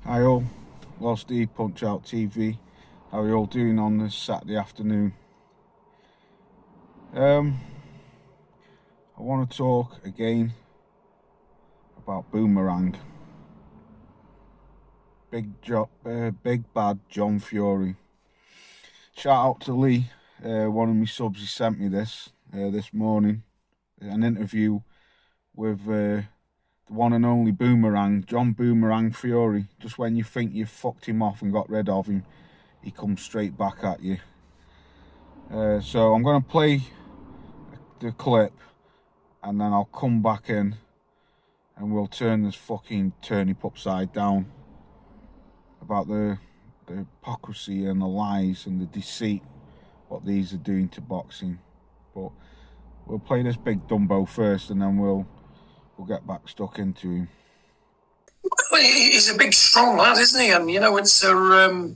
Hi all, Lost D Punch Out TV. How are you all doing on this Saturday afternoon? I want to talk again about Boomerang. Big bad John Fury. Shout out to Lee, one of my subs. He sent me this morning, an interview with the one and only Boomerang, John Boomerang Fury. Just when you think you've fucked him off and got rid of him, he comes straight back at you. So I'm going to play the clip and then I'll come back in and we'll turn this fucking turnip upside down about the hypocrisy and the lies and the deceit what these are doing to boxing. But we'll play this big Dumbo first and then we'll get back stuck into him. Well, he's a big, strong lad, isn't he? And, it's a,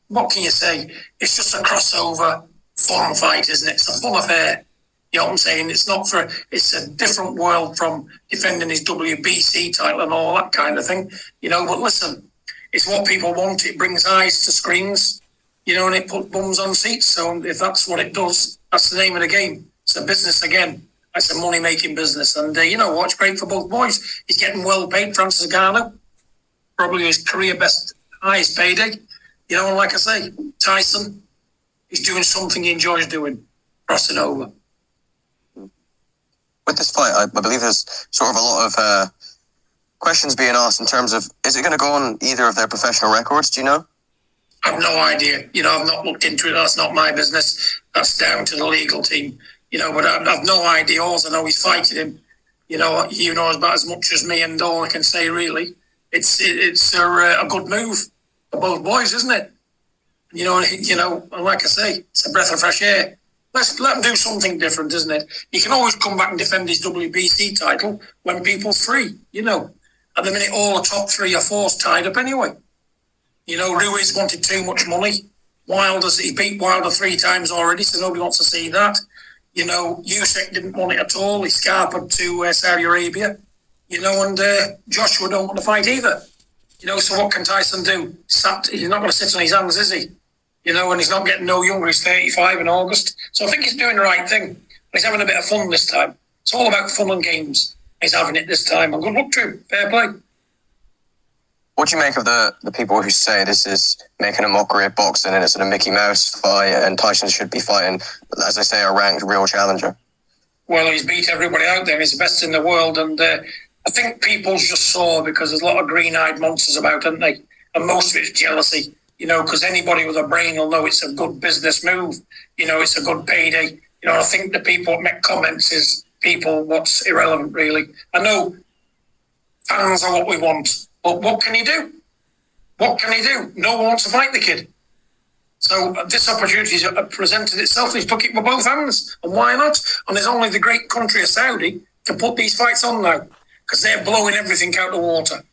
what can you say? It's just a crossover fun fight, isn't it? It's a fun affair. You know what I'm saying? It's a different world from defending his WBC title and all that kind of thing. But listen, it's what people want. It brings eyes to screens, and it puts bums on seats. So if that's what it does, that's the name of the game. It's a business again. It's a money-making business. And you know what? It's great for both boys. He's getting well paid, Francis Ngannou. Probably his career best, highest payday. And like I say, Tyson, he's doing something he enjoys doing, crossing over. With this fight, I believe there's sort of a lot of questions being asked in terms of, is it going to go on either of their professional records? Do you know? I have no idea. I've not looked into it. That's not my business. That's down to the legal team. But I've no idea. All I know he's fighting him. You know about as much as me, and all I can say really, it's a good move for both boys, isn't it? And like I say, it's a breath of fresh air. Let him do something different, isn't it? He can always come back and defend his WBC title when people's free. At the minute, all the top 3 or 4's tied up anyway. Ruiz wanted too much money. He beat Wilder 3 times already, so nobody wants to see that. Usyk didn't want it at all. He scarpered to Saudi Arabia. And Joshua don't want to fight either. So what can Tyson do? He's not going to sit on his hands, is he? And he's not getting no younger. He's 35 in August. So I think he's doing the right thing. He's having a bit of fun this time. It's all about fun and games. He's having it this time. And good luck to him. Fair play. What do you make of the people who say this is making a mockery of boxing and it's a Mickey Mouse fight and Tyson should be fighting, as I say, a ranked real challenger? Well, he's beat everybody out there. He's the best in the world. And I think people just saw, because there's a lot of green-eyed monsters about, aren't they? And most of it's jealousy, because anybody with a brain will know it's a good business move. It's a good payday. I think the people that make comments is people what's irrelevant, really. I know fans are what we want. But what can he do? What can he do? No one wants to fight the kid. So this opportunity has presented itself. He's took it with both hands. And why not? And there's only the great country of Saudi to put these fights on now, because they're blowing everything out the water.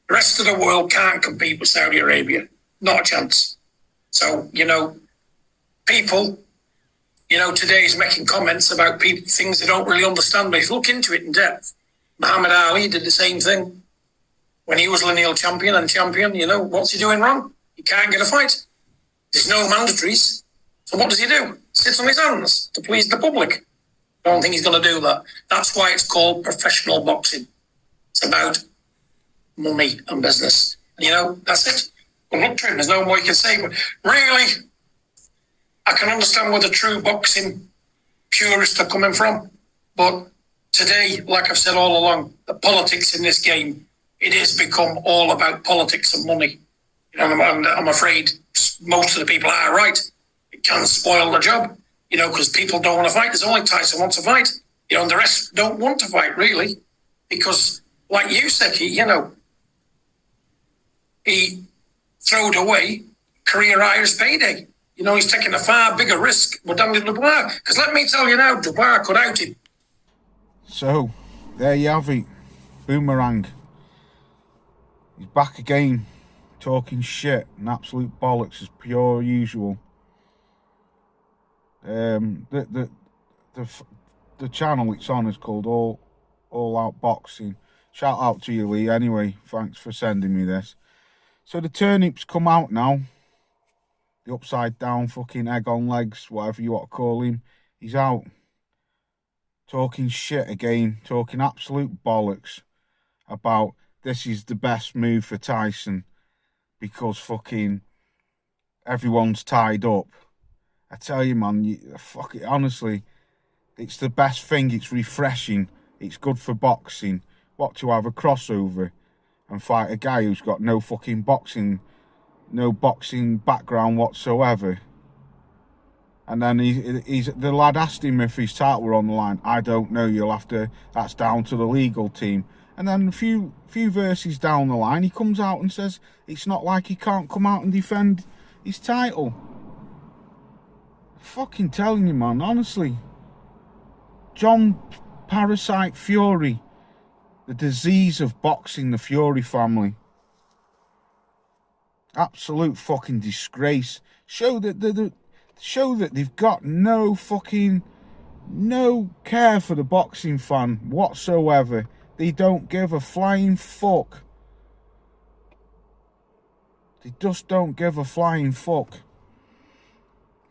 The rest of the world can't compete with Saudi Arabia. Not a chance. So, people, today is making comments about things they don't really understand. But if you look into it in depth, Muhammad Ali did the same thing. When he was lineal champion, what's he doing wrong? He can't get a fight. There's no mandatories. So what does he do? Sits on his hands to please the public. I don't think he's going to do that. That's why it's called professional boxing. It's about money and business. That's it. Good luck to him. There's no more you can say. But really, I can understand where the true boxing purists are coming from. But today, like I've said all along, the politics in this game, it has become all about politics and money. And I'm afraid most of the people are right. It can spoil the job, because people don't want to fight. There's only Tyson wants to fight, and the rest don't want to fight, really. Because, like Usyk, he throwed away career highest payday. He's taking a far bigger risk with Daniel Dubois. Because let me tell you now, Dubois could out him. So, there you have it. Boomerang. He's back again, talking shit and absolute bollocks as pure usual. The channel it's on is called All Out Boxing. Shout out to you, Lee. Anyway, thanks for sending me this. So the turnips come out now. The upside down fucking egg on legs, whatever you want to call him. He's out. Talking shit again. Talking absolute bollocks about this is the best move for Tyson because fucking everyone's tied up. I tell you, man, fuck it, honestly, it's the best thing. It's refreshing. It's good for boxing. What, to have a crossover and fight a guy who's got no fucking boxing, no boxing background whatsoever. And then the lad asked him if his title were on the line. I don't know, you'll have to, that's down to the legal team. And then a few verses down the line, he comes out and says it's not like he can't come out and defend his title. Fucking telling you, man, honestly. John Parasite Fury, the disease of boxing, the Fury family. Absolute fucking disgrace. Show that they've got no care for the boxing fan whatsoever. They don't give a flying fuck. They just don't give a flying fuck.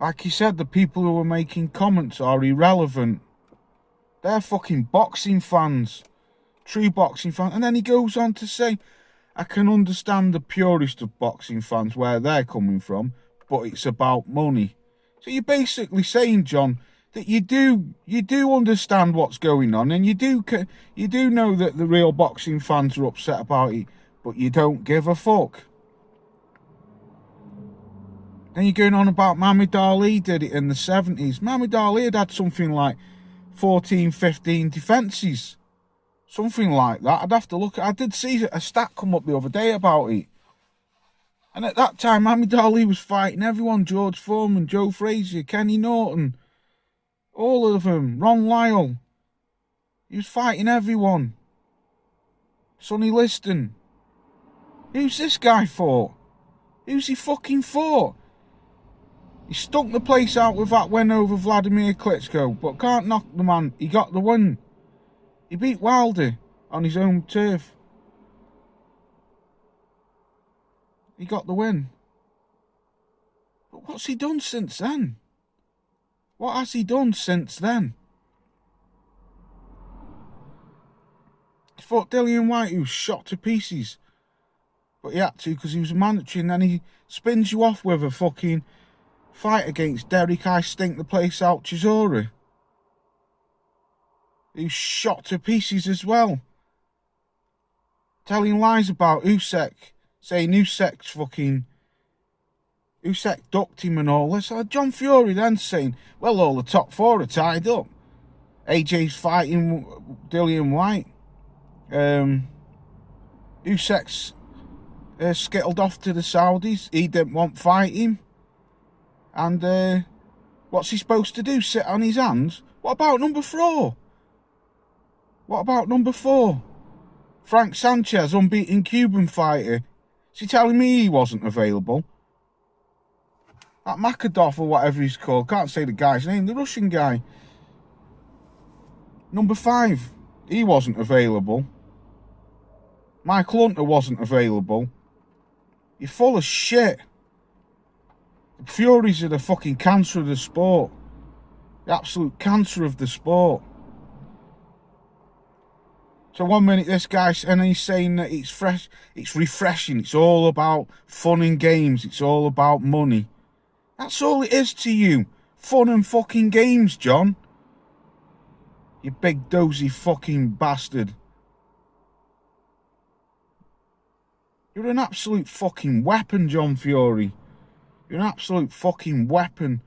Like he said, the people who are making comments are irrelevant. They're fucking boxing fans. True boxing fans. And then he goes on to say, I can understand the purest of boxing fans where they're coming from, but it's about money. So you're basically saying, John, that you do understand what's going on, and you do know that the real boxing fans are upset about it, but you don't give a fuck. Then you're going on about Muhammad Ali did it in the 70s. Muhammad Ali had something like 14, 15 defences. Something like that. I'd have to look. I did see a stat come up the other day about it. And at that time, Muhammad Ali was fighting everyone. George Foreman, Joe Frazier, Kenny Norton. All of them. Ron Lyle. He was fighting everyone. Sonny Liston. Who's this guy for? Who's he fucking for? He stunk the place out with that win over Vladimir Klitschko, but can't knock the man. He got the win. He beat Wilder on his own turf. He got the win. But what's he done since then? What has he done since then? He fought Dillian White, who was shot to pieces. But he had to because he was a mandatory, and then he spins you off with a fucking fight against Derek I Stink the Place Out Chisora. He was shot to pieces as well. Telling lies about Usyk, saying Usyk ducked him and all this. John Fury then saying, well, all the top four are tied up. AJ's fighting Dillian White. Usyk's skittled off to the Saudis. He didn't want fighting. And what's he supposed to do? Sit on his hands? What about number 4? What about number 4? Frank Sanchez, unbeaten Cuban fighter. Is he telling me he wasn't available? That Makadov or whatever he's called. Can't say the guy's name. The Russian guy. Number 5. He wasn't available. Michael Hunter wasn't available. You're full of shit. The Furies are the fucking cancer of the sport. The absolute cancer of the sport. So 1 minute this guy, and he's saying that it's fresh, it's refreshing, it's all about fun and games, it's all about money. That's all it is to you. Fun and fucking games, John. You big dozy fucking bastard. You're an absolute fucking weapon, John Fury. You're an absolute fucking weapon.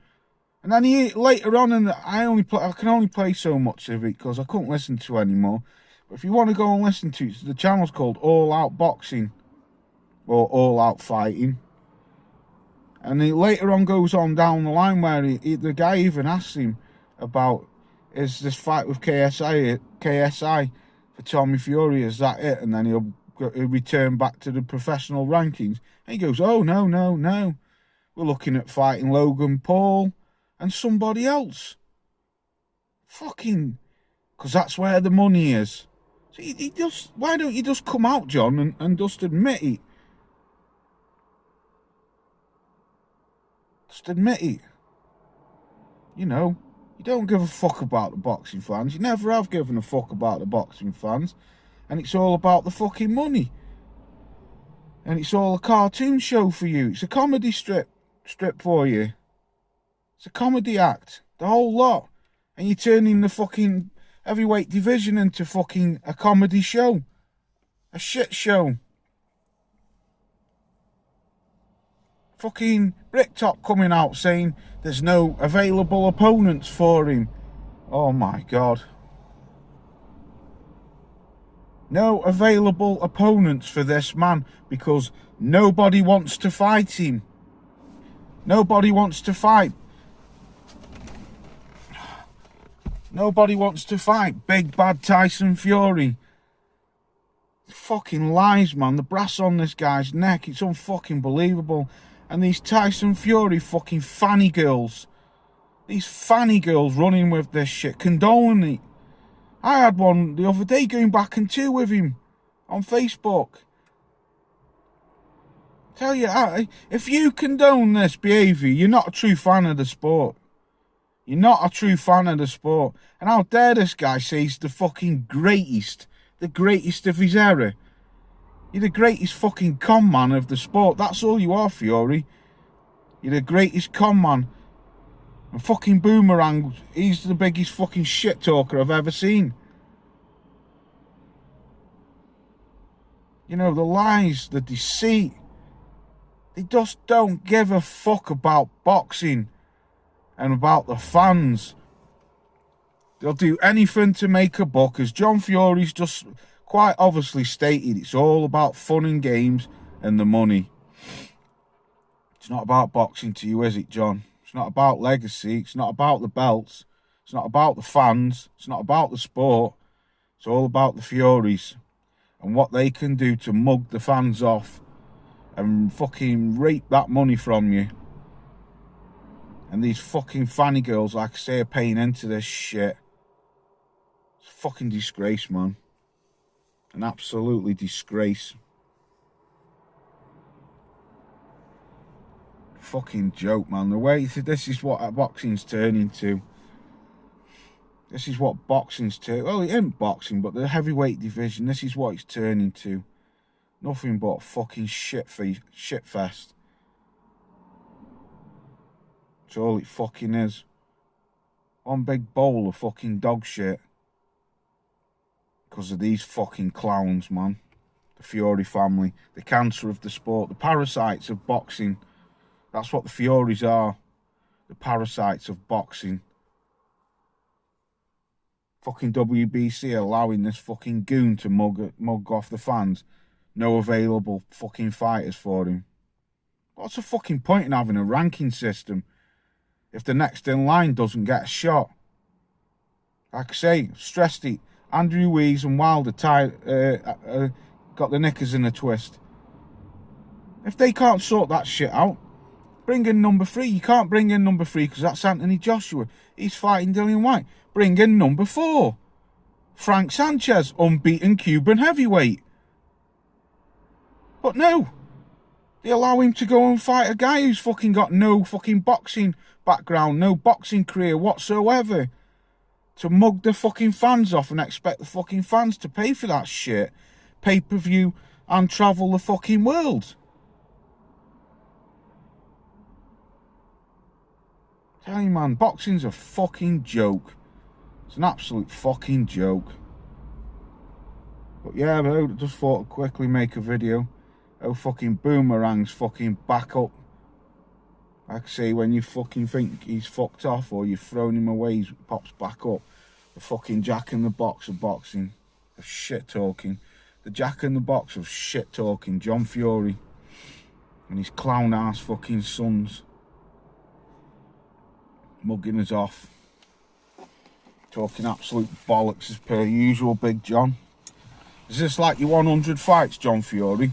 And then later on, I can only play so much of it because I couldn't listen to it anymore. But if you want to go and listen to it, the channel's called All Out Boxing or All Out Fighting. And he later on goes on down the line where the guy even asks him about, is this fight with KSI for Tommy Fury, is that it? And then he'll return back to the professional rankings. And he goes, oh, no. We're looking at fighting Logan Paul and somebody else. Fucking, because that's where the money is. So he just, why don't you just come out, John, and just admit it? Just admit it. You know, you don't give a fuck about the boxing fans. You never have given a fuck about the boxing fans. And it's all about the fucking money. And it's all a cartoon show for you. It's a comedy strip for you. It's a comedy act. The whole lot. And you're turning the fucking heavyweight division into fucking a comedy show. A shit show. Fucking Bricktop coming out saying there's no available opponents for him. Oh my God. No available opponents for this man because nobody wants to fight him. Nobody wants to fight. Nobody wants to fight big bad Tyson Fury. Fucking lies, man. The brass on this guy's neck, it's unfucking believable. And these Tyson Fury fucking fanny girls. These fanny girls running with this shit, condoning it. I had one the other day going back and two with him on Facebook. Tell you, if you condone this behaviour, you're not a true fan of the sport. You're not a true fan of the sport. And how dare this guy say he's the fucking greatest, the greatest of his era. You're the greatest fucking con man of the sport. That's all you are, Fury. You're the greatest con man. And fucking Boomerang, he's the biggest fucking shit talker I've ever seen. You know, the lies, the deceit. They just don't give a fuck about boxing and about the fans. They'll do anything to make a buck, as John Fury's just quite obviously stated. It's all about fun and games and the money. It's not about boxing to you, is it, John? It's not about legacy. It's not about the belts. It's not about the fans. It's not about the sport. It's all about the Furies and what they can do to mug the fans off and fucking rape that money from you. And these fucking fanny girls, like I say, are paying into this shit. It's a fucking disgrace, man. An absolutely disgrace. Fucking joke, man. The way this is what boxing's turning to. This is what boxing's turning. Well, it ain't boxing, but the heavyweight division. This is what it's turning to. Nothing but fucking shit fest. That's all it fucking is. One big bowl of fucking dog shit. Because of these fucking clowns, man. The Fury family. The cancer of the sport. The parasites of boxing. That's what the Furies are. The parasites of boxing. Fucking WBC allowing this fucking goon to mug off the fans. No available fucking fighters for him. What's the fucking point in having a ranking system if the next in line doesn't get a shot? Like I say, stressed it. Andrew Ruiz and Wilder got the knickers in a twist. If they can't sort that shit out, bring in number 3. You can't bring in number 3 because that's Anthony Joshua. He's fighting Dillian White. Bring in number 4. Frank Sanchez, unbeaten Cuban heavyweight. But no. They allow him to go and fight a guy who's fucking got no fucking boxing background, no boxing career whatsoever. To mug the fucking fans off and expect the fucking fans to pay for that shit. Pay-per-view and travel the fucking world. Tell you, man, boxing's a fucking joke. It's an absolute fucking joke. But yeah, I just thought I'd quickly make a video. Oh, fucking Boomerang's fucking back up. Like I say, when you fucking think he's fucked off or you've thrown him away, he pops back up. The fucking Jack in the Box of boxing. Of shit talking. The Jack in the Box of shit talking. John Fury. And his clown ass fucking sons. Mugging us off. Talking absolute bollocks as per usual, Big John. Is this like your 100 fights, John Fury?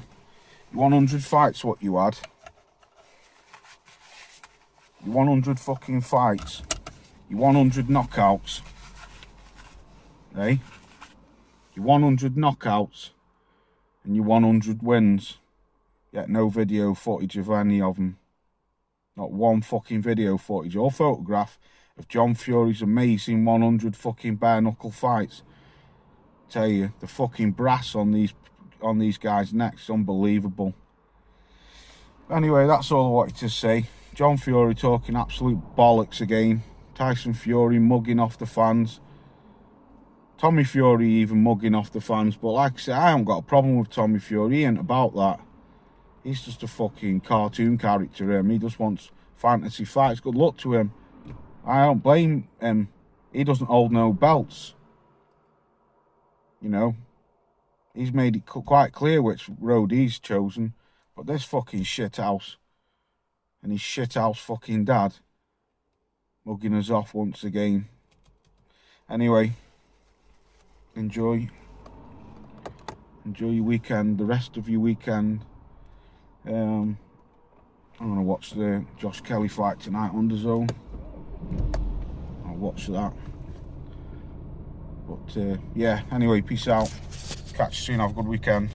Your 100 fights what you had? Your 100 fucking fights. Your 100 knockouts. Eh? Your 100 knockouts and your 100 wins, yet no video footage of any of them. Not one fucking video footage or photograph of John Fury's amazing 100 fucking bare knuckle fights. Tell you, the fucking brass on these guys' necks is unbelievable. Anyway, that's all I wanted to say. John Fury talking absolute bollocks again. Tyson Fury mugging off the fans. Tommy Fury even mugging off the fans. But like I said, I haven't got a problem with Tommy Fury. He ain't about that. He's just a fucking cartoon character, him. He just wants fantasy fights. Good luck to him. I don't blame him. He doesn't hold no belts. You know. He's made it quite clear which road he's chosen. But this fucking shithouse and his shithouse fucking dad mugging us off once again. Anyway, enjoy your weekend, the rest of your weekend. I'm going to watch the Josh Kelly fight tonight on DAZN. I'll watch that. But yeah, anyway, peace out. Catch you soon, have a good weekend.